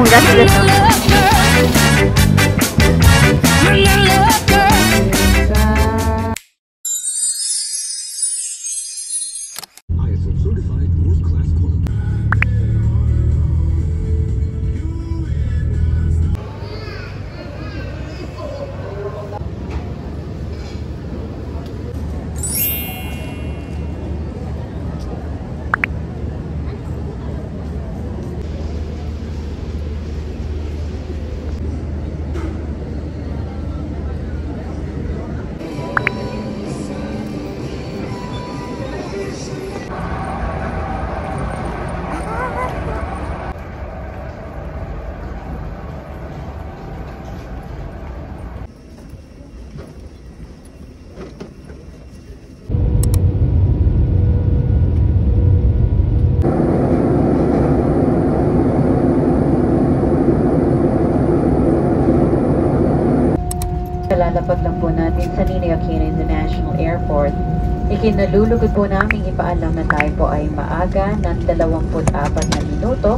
Congratulations. Lalapag lang po natin sa Ninoy Aquino International Airport. Ikinalulugod po namin ipaalam na tayo po ay maaga ng 24 na minuto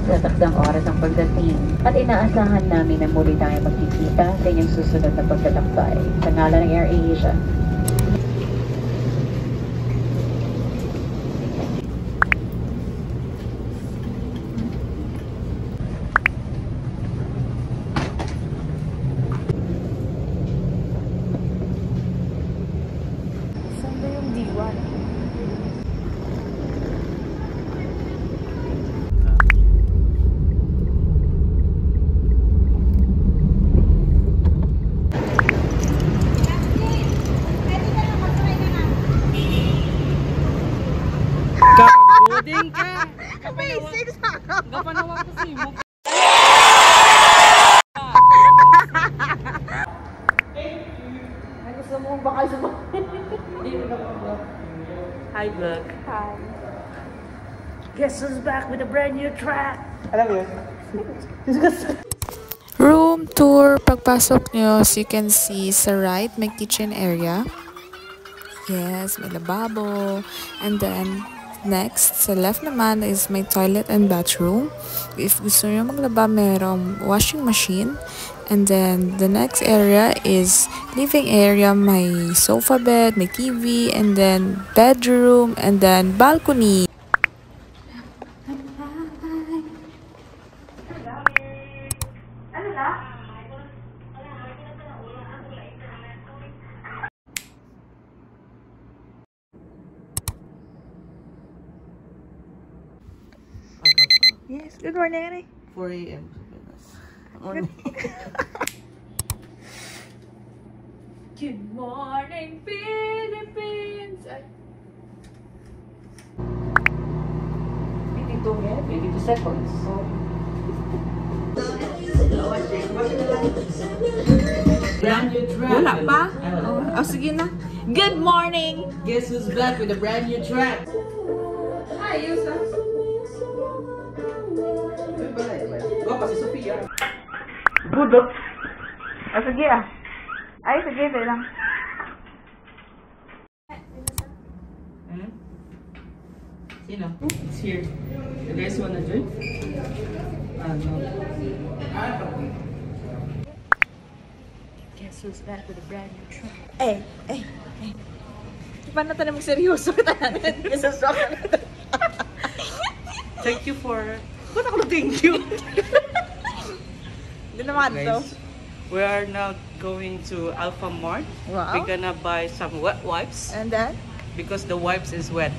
sa takdang oras ng pagdating. At inaasahan namin na muli tayo magkikita sa inyong susunod na paglalakbay. Sa ngalan ng AirAsia. Buding ka! Basic sa ako! Gapanawa ko si mo. Ay, gusto mo baka sumakin? Hi, vlog. Hi. Guess who's back with a brand new track? Alam mo yun? Room tour. Pagpasok nyo, so you can see sa right, may kitchen area. Yes, may lababo. And then, next, sa left naman is my toilet and bathroom. If gusto nyo maglaba, merong washing machine. And then, the next area is living area. May sofa bed, may TV, and then bedroom, and then balcony. Yes, good morning, Ari. 4 AM. Good morning, Philippines! 52 yan, 52 seconds. Brand new track. Wala pa? Oh, sige na. Good morning! Guess who's back with a brand new track? Ayos ah. Guwapa si Sofia. Budot. Oh, sige ah. Ay, sige, ito lang. Sino? It's here. You guys wanna join? No. Guess who's back with a brand new track? Eh. Paano tayo mag-seryoso? Isasok na ito. Thank you for... Ba't ako thank you? Hindi naman to. Guys, we are now going to Alpha Mart. Wow. We're gonna buy some wet wipes And then? because the wipes is wet.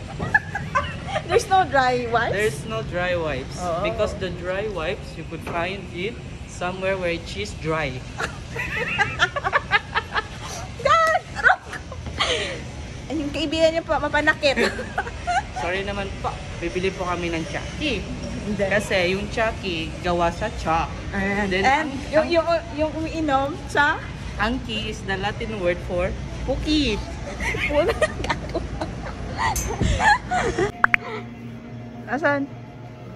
There's no dry wipes? There's no dry wipes Oh. because the dry wipes you could find it somewhere where it is dry. God! Ay, yung kaibigan niya pa, mapanakit. Sorry naman po, bibili po kami ng Chucky. Hindi. Kasi yung Chucky gawa sa chalk. And Then, yung umiinom sa ang key is the Latin word for puki. Asan?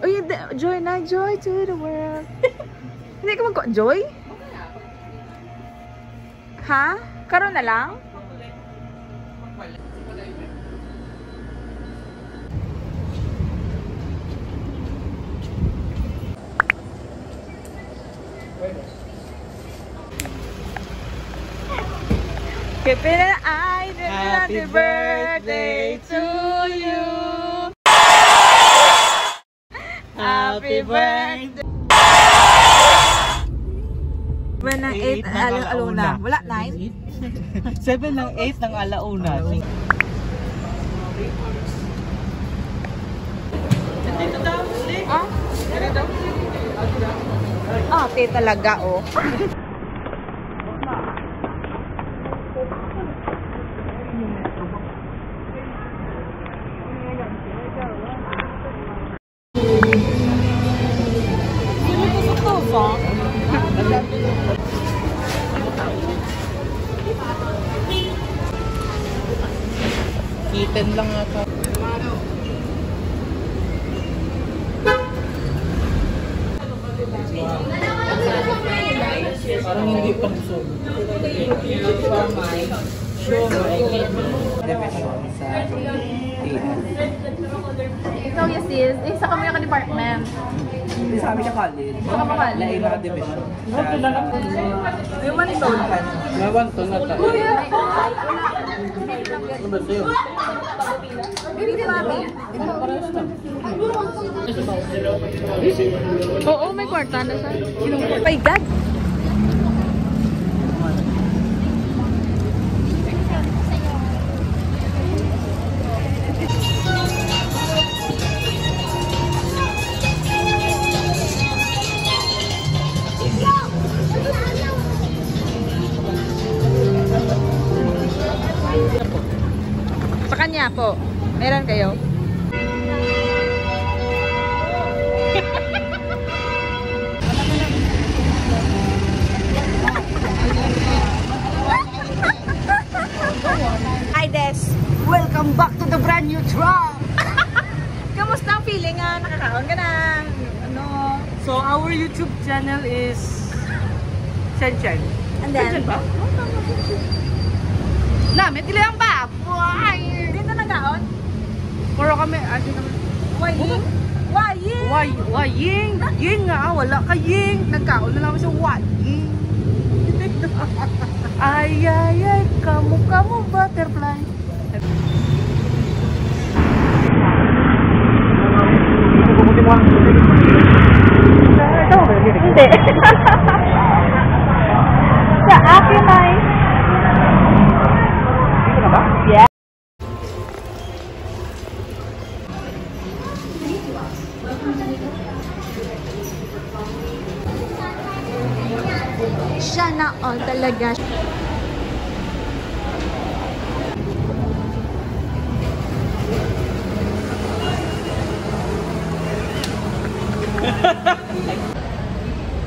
Uy, joy na, joy to the world. Hindi ka mag-joy? Ha? Karon na lang? Happy birthday to you. Happy birthday. Ba ng 8 ng alauna? Wala, 9? 7 ng 8 ng alauna. Dito daw, Ah? dito. Ate talaga, oh. Kitten lang ata. Parang hindi pang so. Ikaw, yes, sis. Isa kami ka department. Sa amin sa college. Sa kami college. Lain na division. Yung manito. Nawan to na tayo. Ano ba sa'yo? Hindi mami. Oo, may kwarta na sa. My God. Sa kanya po. Meron kayo? Hi Des! Welcome back to the brand new truck! Kamusta ang feeling nga? Nakakaon ka na? Ano? So our YouTube channel is Chen. And then? Chen ba? Namin, tila ang baboy! Hindi na nagaon? Puro kami, ati naman. Waying? Waying? Waying! Ying nga, wala ka ying! Nagkaon na naman siya waying. Ay, kamu butterfly. Hindi. Sa akin ay. Yeah. Siya na all talaga.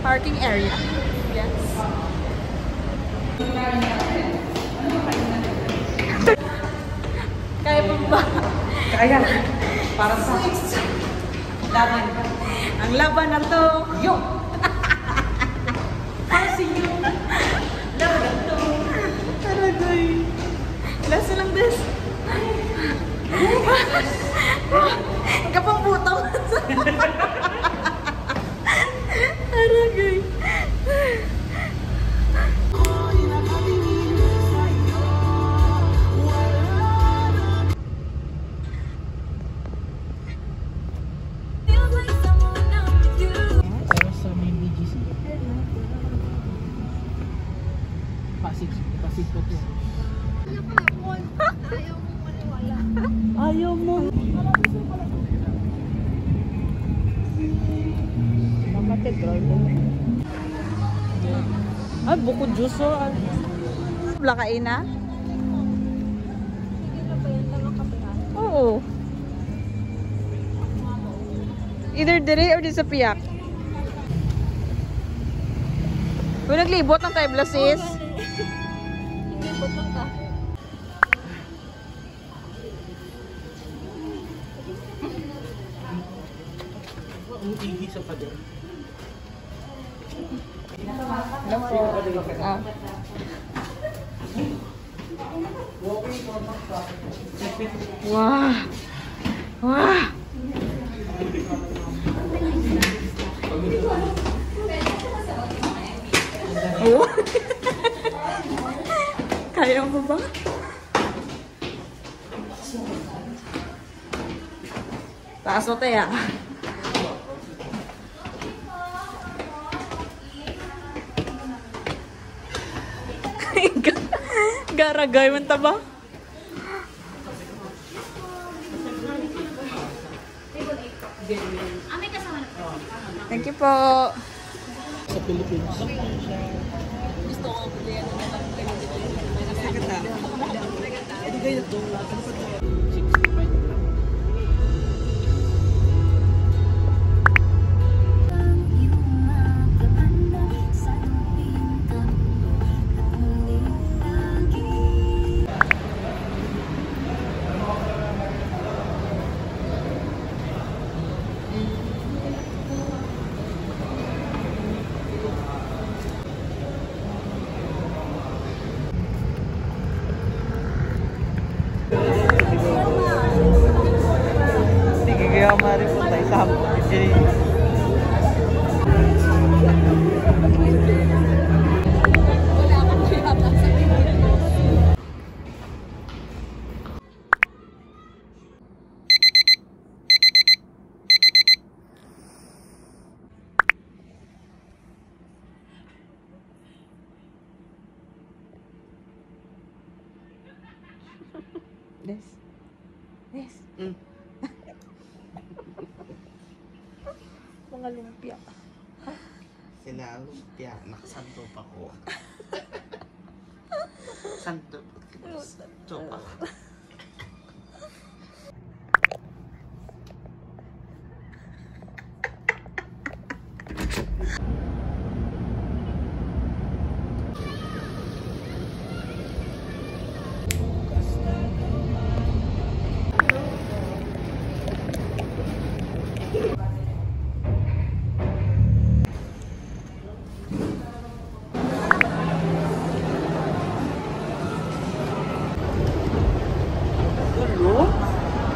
Parking area. Yes. Kaya pa ba? Kaya, para sa laban. Ang laban na to, yo! Para sa inyo. Laban na to. Aragay. Lasa lang this. Kapang butong. Aragay. Para sa main BGC. Pasig pa to. Ayaw mo. Mamatid, driver. Ay, bukod juice o. Blakain na? Oo. Either dire or di sa piyak. Kung naglibot ng tabla sis. Uigi sa pader. Ah. Wah. Wah. Oh. Kaya mo ba? Taas mo tayo. Garagay man taba. Thank you po. Sa Pilipinas. Gusto ko yan na lang. Sige, kaya mari po tayo sa hapon. Des. Des. Mga lumpia. Sila lumpia, nakasanto pa ko. Santo pa ko.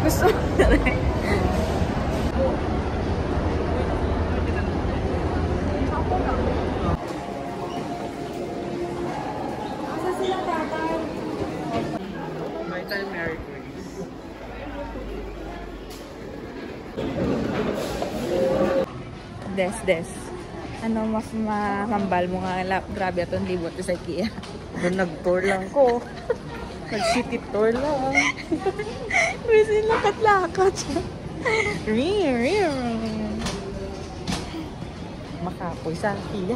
Gusto mo na rin. May time Mary Grace. Des. Ano mas mamambal mo nga grabe atong libot sa IKEA. Doon nag-tour lang ko. Nag-city tour lang. Resin lakat-lakat siya. Makapoy sa IKEA.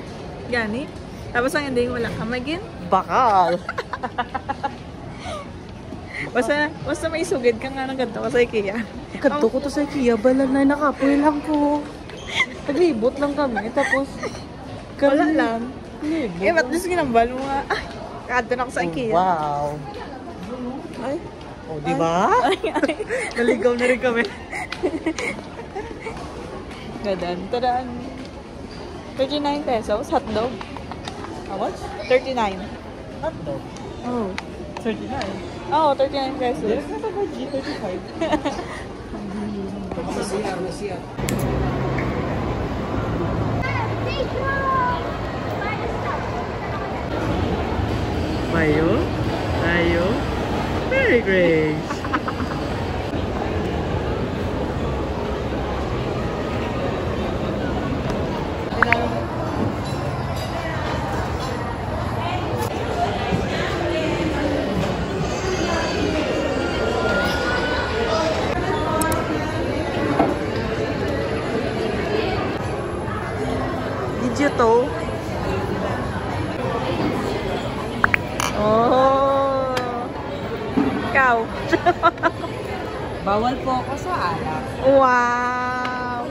Gani. Tapos ang ending wala ka magin. Bakal. Basta may sugid ka nga ng ganito ka sa IKEA. Kanto ko to sa IKEA, balal na nakapoy lang ko. Naglibot lang kami, tapos Wala lang. Libot. At least ginambal mo nga. Ay, kanto na ako sa IKEA. Wow. Ay. O, di ba? Naligaw na rin kami. Tadaan. 39 pesos, hotdog. How much? 39. Hotdog. Oh. 39. Oh, 39 pesos. Yes, nasa G35. Masiyar. Tayo. Mary Grace. Did you to? Oh. Ikaw. Bawal po ako sa alak. Wow.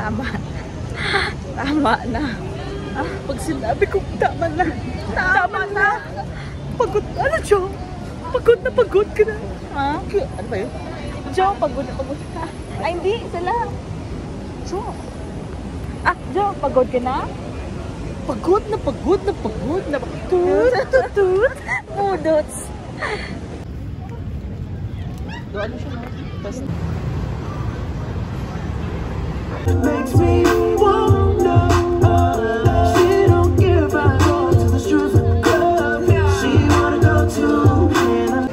Tama. Tama na. Pag sinabi ko, tama na. Tama na. Pagod, ano, Jo? Pagod na pagod ka na. Ha? Ano ba yun? Jo, pagod na pagod ka. Ay, hindi. Sila. Jo. Jo, pagod ka na? Pagod na pagod na pagod na pagod. Tutut. Mudots. Doon ano siya na? Tapos, makes me wonder. She don't care if I go to the streets of the club. She wanna go to heaven.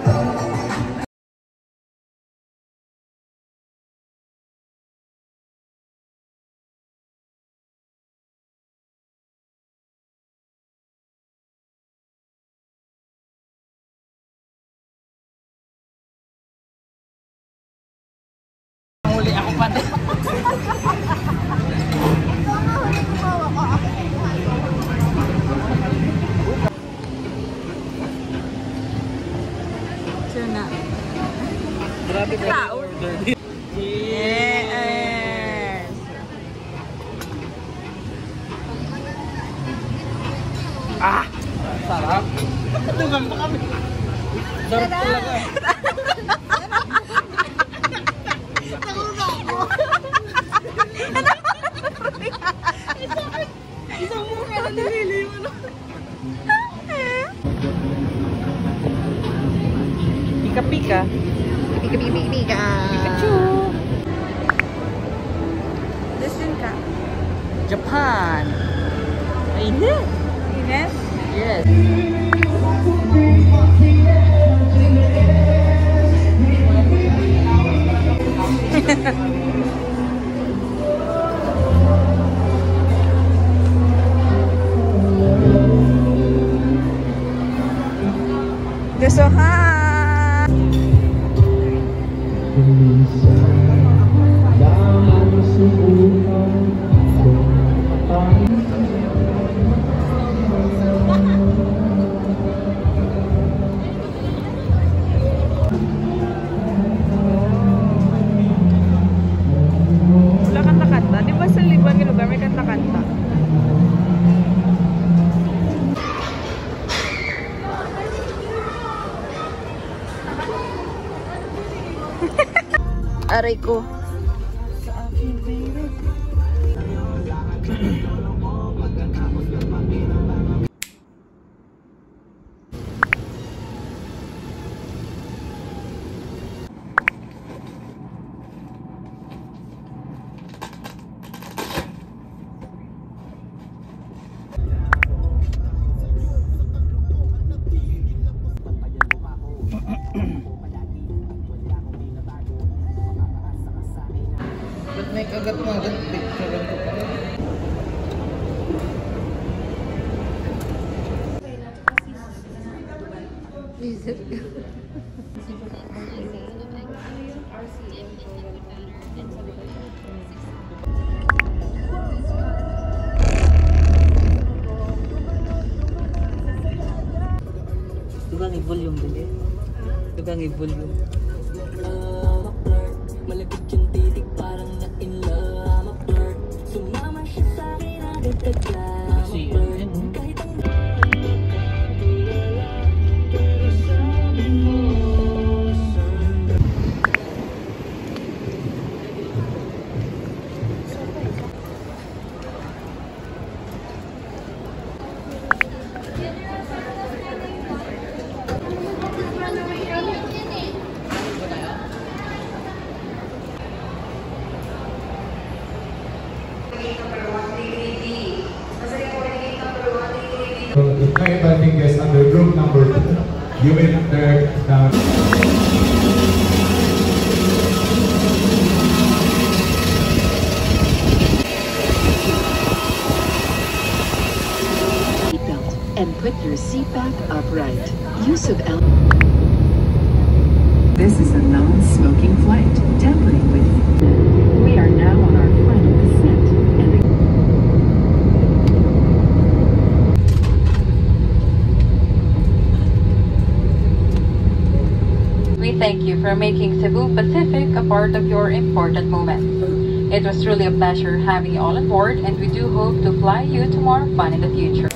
huli ako pa din. Tuna. Grabe ka order. Yes. Ah! Sarap! Tugang pa kami. Sarap talaga. Isang mukha na nilili mo. Pika-pika. Pika. Pikachu! Listen ka. Japan! Mainit! Ines? Yes! Gustuhan! Wala kanta-kanta. Di ba sa libang lugar may kanta-kanta? Aray ko. Ba't may kagat mo agad? Picturean ko pala. Dugang i-volume din eh. Dugang i-volume. Malapit yung titig parang na-in-love. I'm a flirt. Sumama siya sa'kin agad-agad. Kasi yun. Kahit ang So the flight landing is under group number 2. You will enter down. Seatbelt and put your seat back upright. Use of This is a non-smoking flight. Tampering with. We are now on our final descent. And We thank you for making Cebu Pacific a part of your important moments. It was truly a pleasure having you all on board, and we do hope to fly you to more fun in the future.